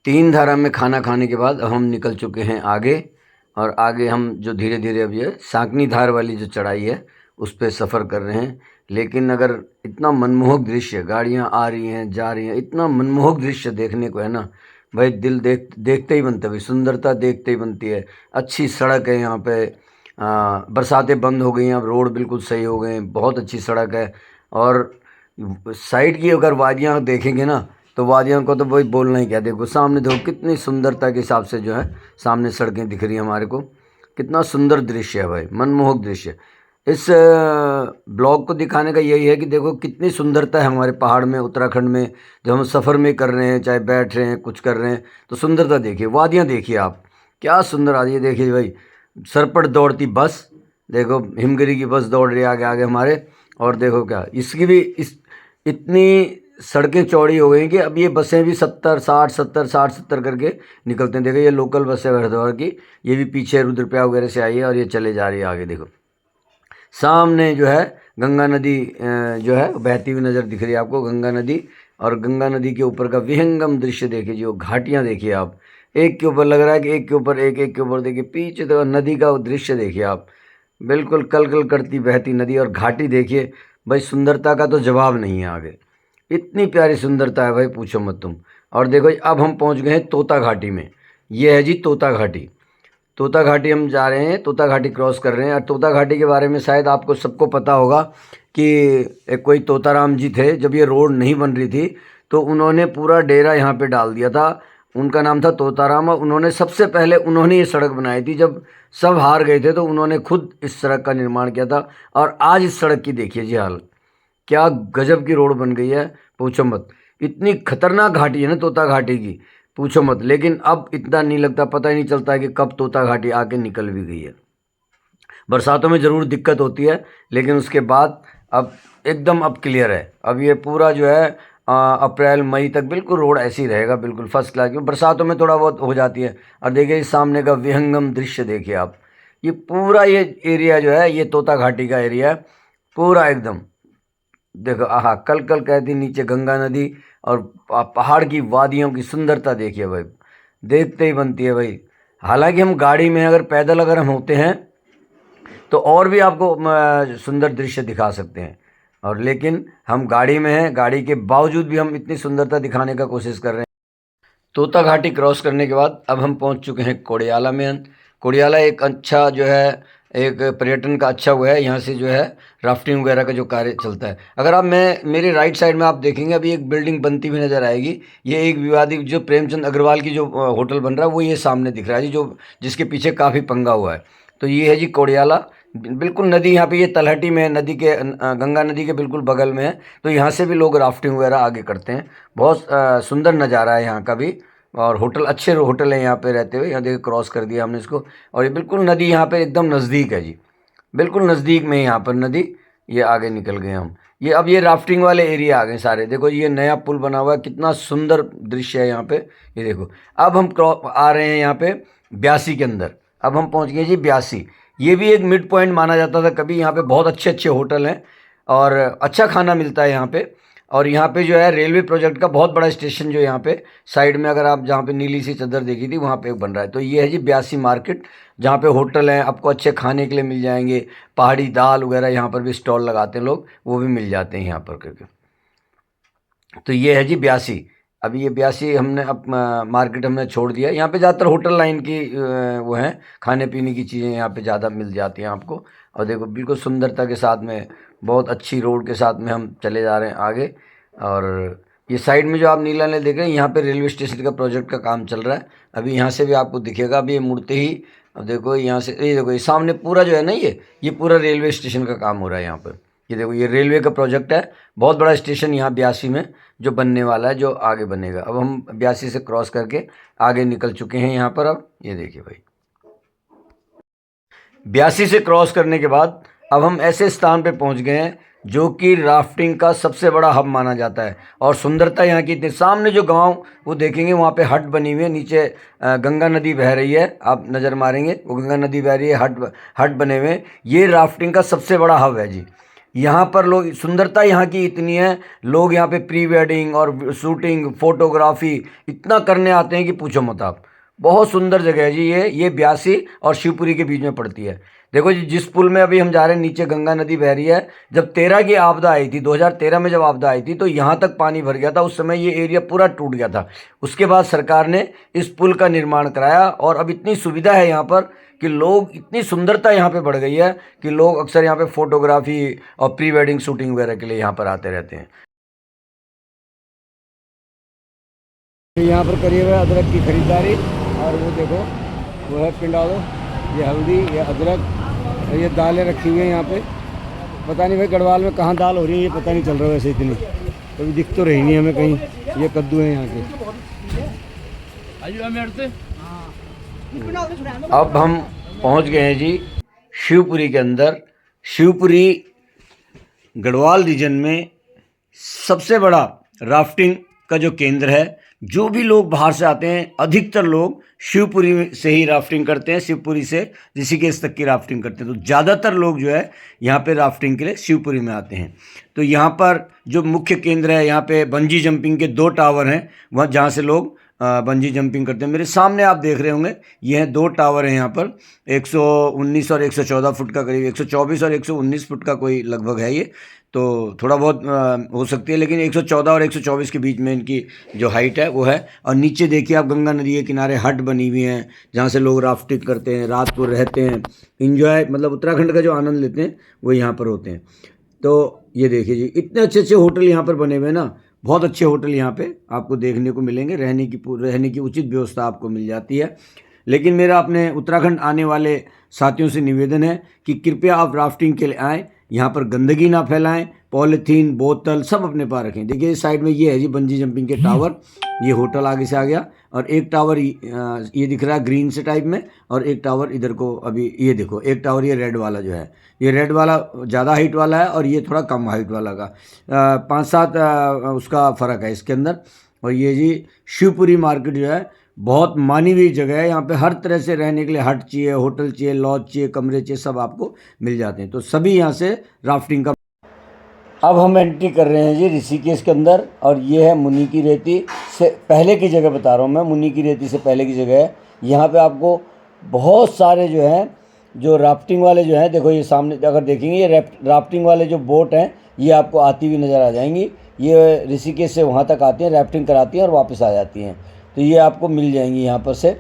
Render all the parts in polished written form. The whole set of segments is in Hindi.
तीन धारा में खाना खाने के बाद अब हम निकल चुके हैं आगे। और आगे हम जो धीरे धीरे अब ये सांकनी धार वाली जो चढ़ाई है उस पर सफ़र कर रहे हैं। लेकिन अगर इतना मनमोहक दृश्य, गाड़ियाँ आ रही हैं जा रही हैं, इतना मनमोहक दृश्य देखने को है ना भाई, दिल देखते ही बनता है भाई, सुंदरता देखते ही बनती है। अच्छी सड़क है यहाँ पे, बरसातें बंद हो गई हैं, अब रोड बिल्कुल सही हो गए हैं, बहुत अच्छी सड़क है। और साइड की अगर वादियाँ देखेंगे ना तो वादियों को तो वही बोलना ही क्या, देखो सामने देखो कितनी सुंदरता के हिसाब से जो है सामने सड़कें दिख रही हैं हमारे को। कितना सुंदर दृश्य है भाई, मनमोहक दृश्य। इस ब्लॉग को दिखाने का यही है कि देखो कितनी सुंदरता है हमारे पहाड़ में, उत्तराखंड में। जब हम सफ़र में कर रहे हैं, चाहे बैठ रहे हैं, कुछ कर रहे हैं, तो सुंदरता देखिए, वादियाँ देखिए आप, क्या सुंदर आ रही है। देखिए भाई, सर पर दौड़ती बस, देखो हिमगिरी की बस दौड़ रही है आगे आगे हमारे। और देखो क्या इसकी भी इतनी सड़कें चौड़ी हो गई कि अब ये बसें भी 70 60 70 60 70 करके निकलते हैं। देखो ये लोकल बस है हरिद्वार की, ये भी पीछे रुद्रप्रयाग वगैरह से आई है और ये चले जा रही है आगे। देखो सामने जो है गंगा नदी जो है बहती हुई नज़र दिख रही है आपको, गंगा नदी। और गंगा नदी के ऊपर का विहंगम दृश्य देखिए, जो घाटियाँ देखिए आप, एक के ऊपर लग रहा है कि एक के ऊपर एक, एक के ऊपर देखिए, पीछे तो नदी का दृश्य देखिए आप, बिल्कुल कल कल करती बहती नदी। और घाटी देखिए भाई, सुंदरता का तो जवाब नहीं है आगे, इतनी प्यारी सुंदरता है भाई, पूछो मत तुम। और देखो अब हम पहुंच गए हैं तोता घाटी में। ये है जी तोता घाटी। तोता घाटी हम जा रहे हैं, तोता घाटी क्रॉस कर रहे हैं। और तोता घाटी के बारे में शायद आपको सबको पता होगा कि एक कोई तोताराम जी थे, जब ये रोड नहीं बन रही थी तो उन्होंने पूरा डेरा यहाँ पे डाल दिया था। उनका नाम था तोताराम, और उन्होंने सबसे पहले उन्होंने ये सड़क बनाई थी। जब सब हार गए थे तो उन्होंने खुद इस सड़क का निर्माण किया था। और आज इस सड़क की देखिए जी हाल, क्या गजब की रोड बन गई है, पूछो मत। इतनी खतरनाक घाटी है ना तोता घाटी की, पूछो मत। लेकिन अब इतना नहीं लगता, पता ही नहीं चलता है कि कब तोता घाटी आके निकल भी गई है। बरसातों में ज़रूर दिक्कत होती है, लेकिन उसके बाद अब एकदम अब क्लियर है। अब ये पूरा जो है अप्रैल मई तक बिल्कुल रोड ऐसी रहेगा, बिल्कुल फर्स्ट क्लास। क्योंकि बरसातों में थोड़ा बहुत हो जाती है। और देखिए इस सामने का विहंगम दृश्य देखिए आप, ये पूरा ये एरिया जो है ये तोता घाटी का एरिया है पूरा एकदम। देखो आहा, कल कल कहती नीचे गंगा नदी, और पहाड़ की वादियों की सुंदरता देखिए भाई, देखते ही बनती है भाई। हालांकि हम गाड़ी में अगर पैदल अगर हम होते हैं तो और भी आपको सुंदर दृश्य दिखा सकते हैं। और लेकिन हम गाड़ी में हैं, गाड़ी के बावजूद भी हम इतनी सुंदरता दिखाने का कोशिश कर रहे हैं। तोता घाटी क्रॉस करने के बाद अब हम पहुंच चुके हैं कोड़ियाला में। कोड़ियाला एक अच्छा जो है, एक पर्यटन का अच्छा वो है। यहाँ से जो है राफ्टिंग वगैरह का जो कार्य चलता है। अगर आप मेरे राइट साइड में आप देखेंगे अभी एक बिल्डिंग बनती हुई नज़र आएगी। ये एक विवादित जो प्रेमचंद अग्रवाल की जो होटल बन रहा है वो ये सामने दिख रहा है जी, जो जिसके पीछे काफ़ी पंगा हुआ है। तो ये है जी कोड़ियाला, बिल्कुल नदी यहाँ पे ये तलहटी में है, नदी के गंगा नदी के बिल्कुल बगल में है। तो यहाँ से भी लोग राफ्टिंग वगैरह आगे करते हैं। बहुत सुंदर नज़ारा है यहाँ का भी। और होटल, अच्छे होटल है यहाँ पे रहते हुए। यहाँ देखिए क्रॉस कर दिया हमने इसको, और ये बिल्कुल नदी यहाँ पे एकदम नज़दीक है जी, बिल्कुल नज़दीक में यहाँ पर नदी। ये आगे निकल गए हम, ये अब ये राफ्टिंग वाले एरिया आ गए सारे। देखो ये नया पुल बना हुआ है, कितना सुंदर दृश्य है यहाँ पे। ये देखो अब हम आ रहे हैं यहाँ पे ब्यासी के अंदर। अब हम पहुँच गए जी ब्यासी। ये भी एक मिड पॉइंट माना जाता था कभी। यहाँ पे बहुत अच्छे अच्छे होटल हैं और अच्छा खाना मिलता है यहाँ पे। और यहाँ पे जो है रेलवे प्रोजेक्ट का बहुत बड़ा स्टेशन जो यहाँ पे साइड में, अगर आप जहाँ पे नीली सी चादर देखी थी वहाँ पे एक बन रहा है। तो ये है जी ब्यासी मार्केट, जहाँ पे होटल हैं, आपको अच्छे खाने के लिए मिल जाएंगे। पहाड़ी दाल वगैरह यहाँ पर भी स्टॉल लगाते हैं लोग, वो भी मिल जाते हैं यहाँ पर करके। तो ये है जी ब्यासी। अभी ये ब्यासी हमने अब मार्केट हमने छोड़ दिया। यहाँ पे ज़्यादातर होटल लाइन की वो हैं, खाने पीने की चीज़ें यहाँ पे ज़्यादा मिल जाती हैं आपको। और देखो बिल्कुल सुंदरता के साथ में, बहुत अच्छी रोड के साथ में हम चले जा रहे हैं आगे। और ये साइड में जो आप नीला नीला देख रहे हैं, यहाँ पे रेलवे स्टेशन का प्रोजेक्ट का काम चल रहा है। अभी यहाँ से भी आपको दिखेगा, अभी ये मुड़ते ही अब देखो यहाँ से, ये देखो ये सामने पूरा जो है ना, ये पूरा रेलवे स्टेशन का काम हो रहा है यहाँ पर। ये देखो ये रेलवे का प्रोजेक्ट है, बहुत बड़ा स्टेशन यहाँ ब्यासी में जो बनने वाला है, जो आगे बनेगा। अब हम ब्यासी से क्रॉस करके आगे निकल चुके हैं यहाँ पर। अब ये देखिए भाई, ब्यासी से क्रॉस करने के बाद अब हम ऐसे स्थान पे पहुँच गए हैं जो कि राफ्टिंग का सबसे बड़ा हब माना जाता है। और सुंदरता यहाँ की इतनी, सामने जो गांव वो देखेंगे वहाँ पे हट बनी हुई है, नीचे गंगा नदी बह रही है, आप नज़र मारेंगे वो गंगा नदी बह रही है, हट हट बने हुए हैं। ये राफ्टिंग का सबसे बड़ा हब है जी। यहाँ पर लोग, सुंदरता यहाँ की इतनी है, लोग यहाँ पे प्री वेडिंग और शूटिंग फोटोग्राफी इतना करने आते हैं कि पूछो मत आप। बहुत सुंदर जगह है जी ये ब्यासी और शिवपुरी के बीच में पड़ती है। देखो जी, जिस पुल में अभी हम जा रहे हैं, नीचे गंगा नदी बह रही है। जब 13 की आपदा आई थी, 2013 में जब आपदा आई थी, तो यहाँ तक पानी भर गया था। उस समय ये एरिया पूरा टूट गया था। उसके बाद सरकार ने इस पुल का निर्माण कराया और अब इतनी सुविधा है यहाँ पर कि लोग, इतनी सुंदरता यहाँ पे बढ़ गई है कि लोग अक्सर यहाँ पे फोटोग्राफी और प्री वेडिंग शूटिंग वगैरह के लिए यहाँ पर आते रहते हैं। यहाँ पर करी हुई अदरक की खरीदारी, और वो देखो वो है पिंडालो, ये हल्दी, ये अदरक और ये दालें रखी हुई हैं यहाँ पे। पता नहीं भाई गढ़वाल में कहाँ दाल हो रही है, ये पता नहीं चल रहा वैसे इतनी, कभी दिख तो रही नहीं हमें कहीं। ये कद्दू है यहाँ के। अब हम पहुँच गए हैं जी शिवपुरी के अंदर। शिवपुरी गढ़वाल रीजन में सबसे बड़ा राफ्टिंग का जो केंद्र है। जो भी लोग बाहर से आते हैं, अधिकतर लोग शिवपुरी से ही राफ्टिंग करते हैं, शिवपुरी से ऋषिकेश तक की राफ्टिंग करते हैं। तो ज़्यादातर लोग जो है यहाँ पे राफ्टिंग के लिए शिवपुरी में आते हैं। तो यहाँ पर जो मुख्य केंद्र है, यहाँ पे बंजी जंपिंग के 2 टावर हैं, वहाँ जहाँ से लोग बंजी जंपिंग करते हैं। मेरे सामने आप देख रहे होंगे, ये हैं 2 टावर हैं यहाँ पर, 119 और 114 फुट का, करीब 124 और 119 फुट का कोई लगभग है ये। तो थोड़ा बहुत हो सकती है, लेकिन 114 और 124 के बीच में इनकी जो हाइट है वो है। और नीचे देखिए आप, गंगा नदी के किनारे हट बनी हुई हैं जहाँ से लोग राफ्टिंग करते हैं, रात को रहते हैं, इंजॉय, मतलब उत्तराखंड का जो आनंद लेते हैं वो यहाँ पर होते हैं। तो ये देखिए जी, इतने अच्छे अच्छे होटल यहाँ पर बने हुए हैं ना, बहुत अच्छे होटल यहाँ पे आपको देखने को मिलेंगे। रहने की उचित व्यवस्था आपको मिल जाती है। लेकिन मेरा अपने उत्तराखंड आने वाले साथियों से निवेदन है कि कृपया आप राफ्टिंग के लिए आएँ, यहाँ पर गंदगी ना फैलाएं, पॉलीथीन बोतल सब अपने पास रखें। देखिए इस साइड में ये है जी बंजी जंपिंग के टावर, ये होटल आगे से आ गया, और एक टावर ये दिख रहा है ग्रीन से टाइप में, और एक टावर इधर को अभी ये देखो, एक टावर ये रेड वाला जो है, ये रेड वाला ज़्यादा हाइट वाला है और ये थोड़ा कम हाइट वाला का 5-7 उसका फ़र्क है इसके अंदर। और ये जी शिवपुरी मार्केट जो है बहुत मानी हुई जगह है। यहाँ पे हर तरह से रहने के लिए हट चाहिए, होटल चाहिए, लॉज चाहिए, कमरे चाहिए, सब आपको मिल जाते हैं। तो सभी यहाँ से राफ्टिंग का। अब हम एंट्री कर रहे हैं जी ऋषिकेश के अंदर, और ये है मुनि की रेती से पहले की जगह बता रहा हूँ मैं, मुनि की रेती से पहले की जगह है। यहाँ पे आपको बहुत सारे जो हैं, जो राफ्टिंग वाले जो हैं, देखो ये सामने अगर देखेंगे, ये राफ्टिंग वाले जो बोट हैं ये आपको आती हुई नज़र आ जाएंगी। ये ऋषिकेश से वहाँ तक आती हैं, राफ्टिंग कराती हैं और वापस आ जाती हैं। तो ये आपको मिल जाएंगी यहाँ पर से।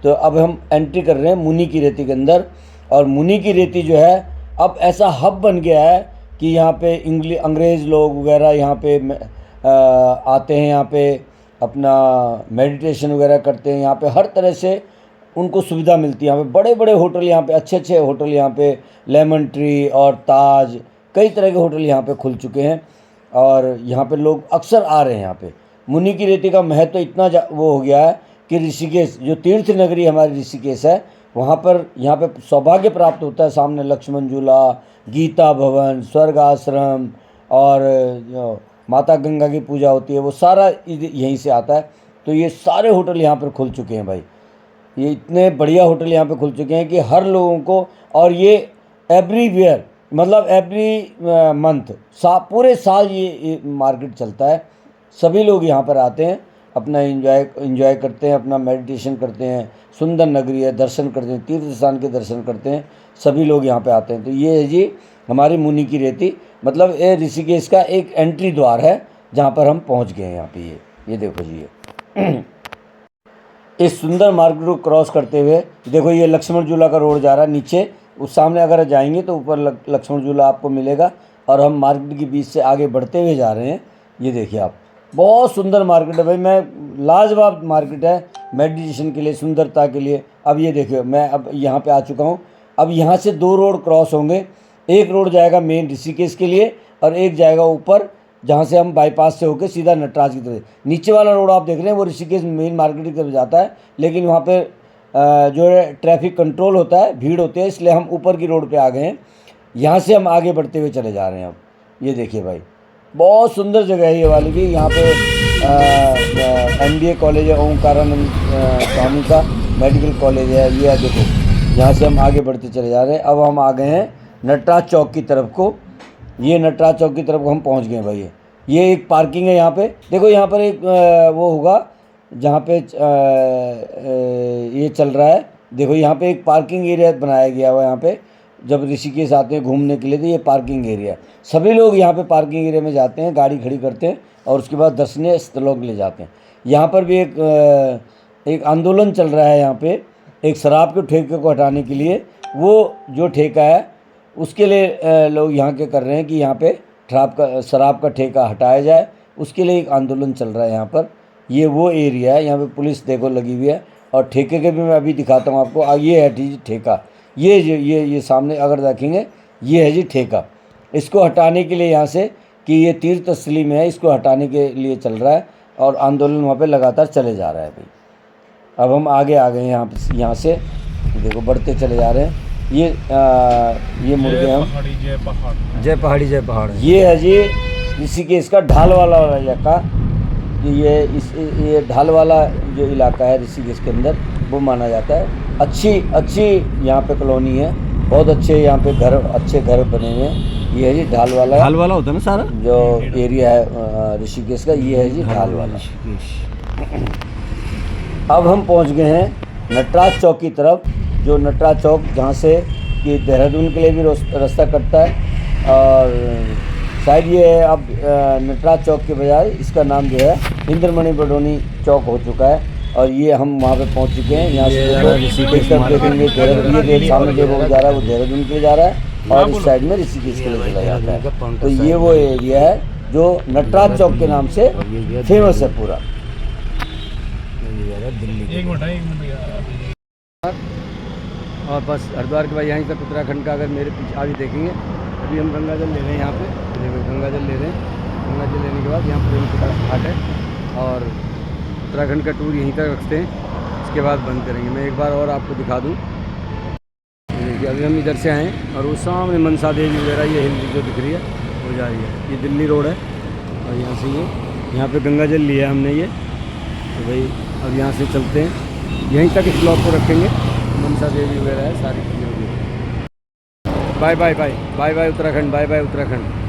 तो अब हम एंट्री कर रहे हैं मुनि की रेती के अंदर, और मुनि की रेती जो है अब ऐसा हब बन गया है कि यहाँ पे अंग्रेज़ लोग वगैरह यहाँ पे आते हैं, यहाँ पे अपना मेडिटेशन वगैरह करते हैं। यहाँ पे हर तरह से उनको सुविधा मिलती है। यहाँ पे बड़े बड़े होटल, यहाँ पे अच्छे अच्छे होटल, यहाँ पे लेमन ट्री और ताज, कई तरह के होटल यहाँ पे खुल चुके हैं, और यहाँ पे लोग अक्सर आ रहे हैं। यहाँ पे मुनि की रेती का महत्व तो इतना वो हो गया है कि ऋषिकेश जो तीर्थ नगरी हमारी ऋषिकेश है, वहाँ पर यहाँ पे सौभाग्य प्राप्त होता है। सामने लक्ष्मण झूला, गीता भवन, स्वर्ग आश्रम, और माता गंगा की पूजा होती है, वो सारा यहीं से आता है। तो ये सारे होटल यहाँ पर खुल चुके हैं भाई, ये इतने बढ़िया होटल यहाँ पे खुल चुके हैं कि हर लोगों को, और ये एवरीवेयर, मतलब एवरी मंथ पूरे साल ये मार्केट चलता है। सभी लोग यहाँ पर आते हैं, अपना इंजॉय करते हैं, अपना मेडिटेशन करते हैं, सुंदर नगरी है, दर्शन करते हैं, तीर्थ स्थान के दर्शन करते हैं, सभी लोग यहाँ पे आते हैं। तो ये है जी हमारी मुनि की रेती, मतलब ये ऋषिकेश का एक एंट्री द्वार है जहाँ पर हम पहुँच गए हैं। यहाँ पे ये देखो जी, ये इस सुंदर मार्केट को क्रॉस करते हुए देखो ये लक्ष्मण झूला का रोड जा रहा है नीचे, उस सामने अगर जाएंगे तो ऊपर लक्ष्मण झूला आपको मिलेगा, और हम मार्केट के बीच से आगे बढ़ते हुए जा रहे हैं। ये देखिए आप, बहुत सुंदर मार्केट है भाई, मैं लाजवाब मार्केट है मेडिटेशन के लिए, सुंदरता के लिए। अब ये देखिए मैं अब यहाँ पे आ चुका हूँ। अब यहाँ से 2 रोड क्रॉस होंगे, एक रोड जाएगा मेन ऋषिकेश के लिए, और एक जाएगा ऊपर जहाँ से हम बाईपास से होकर सीधा नटराज की तरफ। नीचे वाला रोड आप देख रहे हैं वो ऋषिकेश मेन मार्केट की तरफ जाता है, लेकिन वहाँ पे जो है ट्रैफिक कंट्रोल होता है, भीड़ होती है, इसलिए हम ऊपर की रोड पे आ गए हैं। यहाँ से हम आगे बढ़ते हुए चले जा रहे हैं। अब ये देखिए भाई, बहुत सुंदर जगह है ये वाली भी। यहाँ पे MBA कॉलेज है, ओंकारानंद स्वामी का मेडिकल कॉलेज है। ये देखो, यहाँ से हम आगे बढ़ते चले जा रहे हैं। अब हम आ गए हैं नटराज चौक की तरफ को। ये नटराज चौक की तरफ हम पहुंच गए भाई। ये एक पार्किंग है यहाँ पे, देखो यहाँ पर एक वो होगा जहाँ पे ये चल रहा है। देखो यहाँ पे एक पार्किंग एरिया बनाया गया हुआ है यहाँ पे, जब ऋषिकेश आते हैं घूमने के लिए तो ये पार्किंग एरिया है। सभी लोग यहाँ पे पार्किंग एरिया में जाते हैं, गाड़ी खड़ी करते हैं और उसके बाद दर्शनीय स्थलों के लिए जाते हैं। यहाँ पर भी एक आंदोलन चल रहा है यहाँ पे, एक शराब के ठेके को हटाने के लिए। वो जो ठेका है उसके लिए लोग यहाँ के कर रहे हैं कि यहाँ पे शराब का ठेका हटाया जाए, उसके लिए एक आंदोलन चल रहा है यहाँ पर। ये वो एरिया है, यहाँ पे पुलिस देखो लगी हुई है। और ठेके के भी मैं अभी दिखाता हूँ आपको। ये है जी ठेका, ये सामने अगर देखेंगे ये है जी ठेका। इसको हटाने के लिए यहाँ से कि ये तीर्थ स्थली में है, इसको हटाने के लिए चल रहा है और आंदोलन वहाँ पे लगातार चले जा रहा है भाई। अब हम आगे आ गए यहाँ से देखो, बढ़ते चले जा रहे हैं। ये मुड़ गए हम। जय पहाड़ ये है जी ऋषिकेश का ढाल वाला इलाका। ये ढाल वाला जो इलाका है ऋषिकेश के अंदर, वो माना जाता है। अच्छी यहाँ पे कॉलोनी है, बहुत अच्छे यहाँ पे अच्छे घर बने हुए हैं। ये है जी ढाल वाला होता है ना सारा जो एरिया है ऋषिकेश का, ये है जी ढाल वाला। अब हम पहुँच गए हैं नटराज चौक की तरफ, जो नटराज चौक जहाँ से कि देहरादून के लिए भी रास्ता कटता है। और शायद ये अब नटराज चौक के बजाय इसका नाम जो है इंद्रमणि बडोनी चौक हो चुका है। और ये हम वहाँ पे पहुँच चुके हैं। यहाँ से ऋषिकेश तक देखेंगे, ये सामने जो रोड जा रहा है वो देहरादून के लिए जा रहा है और इस साइड में ऋषिकेश के लिए चला जाता है। तो ये वो एरिया है जो नटराज चौक के नाम से फेमस है पूरा। और बस हरिद्वार के बाद यहीं तक उत्तराखंड का अगर मेरे पीछे आगे देखेंगे, अभी हम गंगा जल ले रहे हैं यहाँ पे। देखो गंगा जल ले रहे हैं। गंगा जल लेने के बाद यहाँ पर घाट है और उत्तराखंड का टूर यहीं तक रखते हैं, इसके बाद बंद करेंगे। मैं एक बार और आपको दिखा दूँ। देखिए अभी हम इधर से आए और उस सामने मनसा देवी वगैरह ये हिल जो दिख रही है वो जा रही है। ये दिल्ली रोड है और यहाँ से ये यहाँ पे गंगा जल लिया हमने ये। तो भाई अब यहाँ से चलते हैं, यहीं तक इस ब्लॉक को रखेंगे। मनसा देवी वगैरह है, सारी चीज़ें होगी। Bye bye Uttarakhand, bye bye Uttarakhand.